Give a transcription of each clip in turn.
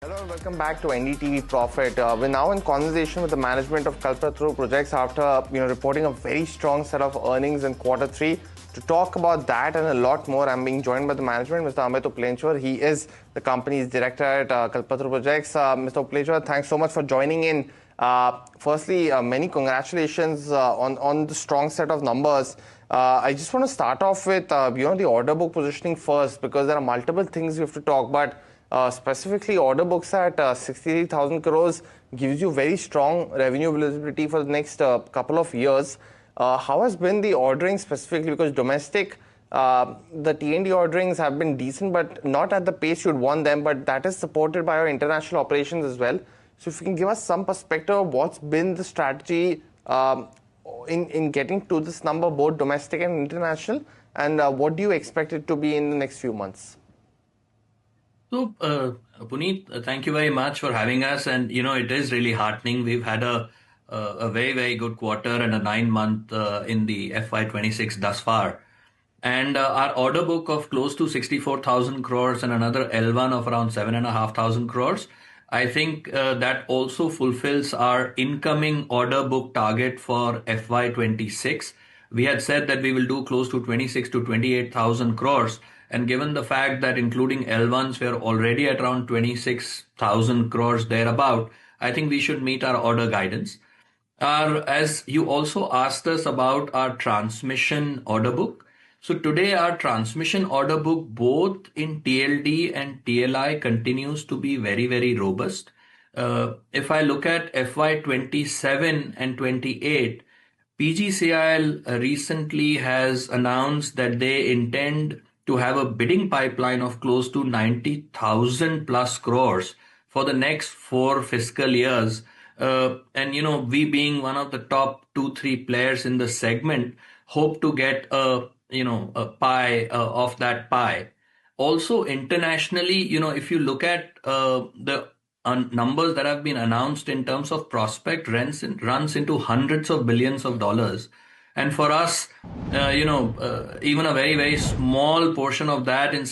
Hello and welcome back to NDTV Profit. We're now in conversation with the management of Kalpataru Projects after reporting a very strong set of earnings in Q3. To talk about that and a lot more, I'm being joined by the management, Mr. Amit Uplenchwar. He is the company's director at Kalpataru Projects. Mr. Uplenchwar, thanks so much for joining in. Firstly, many congratulations on the strong set of numbers. I just want to start off with the order book positioning first, because there are multiple things we have to talk about. Specifically, order books at 63,000 crores gives you very strong revenue visibility for the next couple of years. How has been the ordering specifically? Because domestic, the T&D orderings have been decent, but not at the pace you'd want them. But that is supported by our international operations as well. So if you can give us some perspective of what's been the strategy in getting to this number, both domestic and international, and what do you expect it to be in the next few months? So, Puneet, thank you very much for having us. And, it is really heartening. We've had a very, very good quarter and a 9-month in the FY26 thus far. And our order book of close to 64,000 crores and another L1 of around 7,500 crores, I think that also fulfills our incoming order book target for FY26. We had said that we will do close to 26 to 28,000 crores. And given the fact that including L1s, we're already at around 26,000 crores thereabout, I think we should meet our order guidance. As you also asked us about our transmission order book. So today our transmission order book, both in TLD and TLI, continues to be very, very robust. If I look at FY27 and 28, PGCIL recently has announced that they intend to have a bidding pipeline of close to 90,000 plus crores for the next 4 fiscal years. And, we being one of the top 2-3 players in the segment, hope to get a pie of that pie. Also internationally, if you look at the numbers that have been announced in terms of prospect, runs into hundreds of billions of dollars. And for us, even a very, very small portion of that in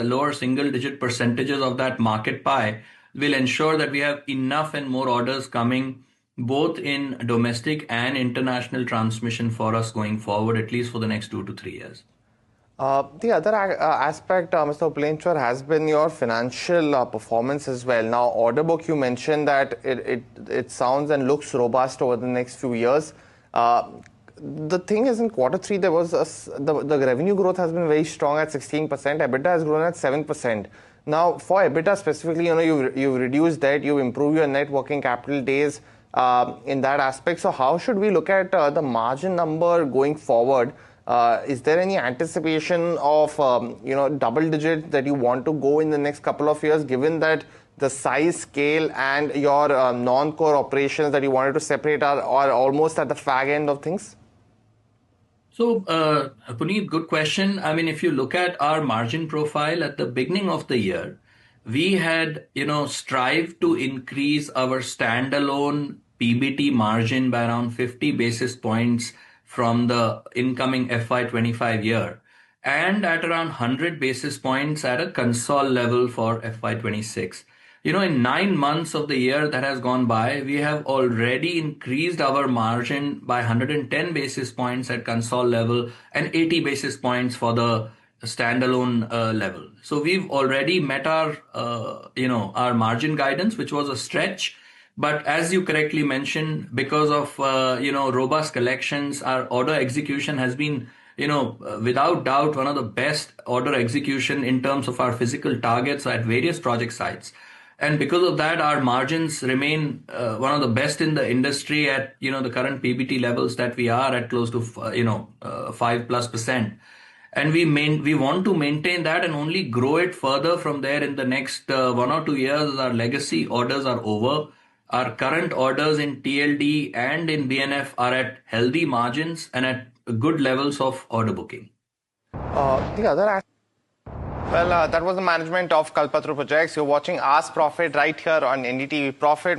lower single-digit percentages of that market pie will ensure that we have enough and more orders coming both in domestic and international transmission for us going forward, at least for the next 2 to 3 years. The other aspect, Mr. Uplenchwar, has been your financial performance as well. Now, order book, you mentioned that it sounds and looks robust over the next few years. The thing is, in Q3, there was the revenue growth has been very strong at 16%. EBITDA has grown at 7%. Now, for EBITDA specifically, you've reduced debt, you've improved your net working capital days in that aspect. So how should we look at the margin number going forward? Is there any anticipation of double digit that you want to go in the next couple of years, given that the size, scale, and your non-core operations that you wanted to separate are almost at the fag end of things? So, Puneet, good question. I mean, if you look at our margin profile at the beginning of the year, we had, strived to increase our standalone PBT margin by around 50 basis points from the incoming FY25 year, and at around 100 basis points at a console level for FY26. In 9 months of the year that has gone by, we have already increased our margin by 110 basis points at console level and 80 basis points for the standalone level. So we've already met our margin guidance, which was a stretch. But as you correctly mentioned, because of, robust collections, our order execution has been, without doubt, one of the best order execution in terms of our physical targets at various project sites. And because of that, our margins remain one of the best in the industry at, the current PBT levels that we are at close to, 5+%. And we want to maintain that and only grow it further from there in the next 1 or 2 years. Our legacy orders are over. Our current orders in TLD and in BNF are at healthy margins and at good levels of order booking. That was the management of Kalpataru Projects. You're watching Ask Profit right here on NDTV Profit.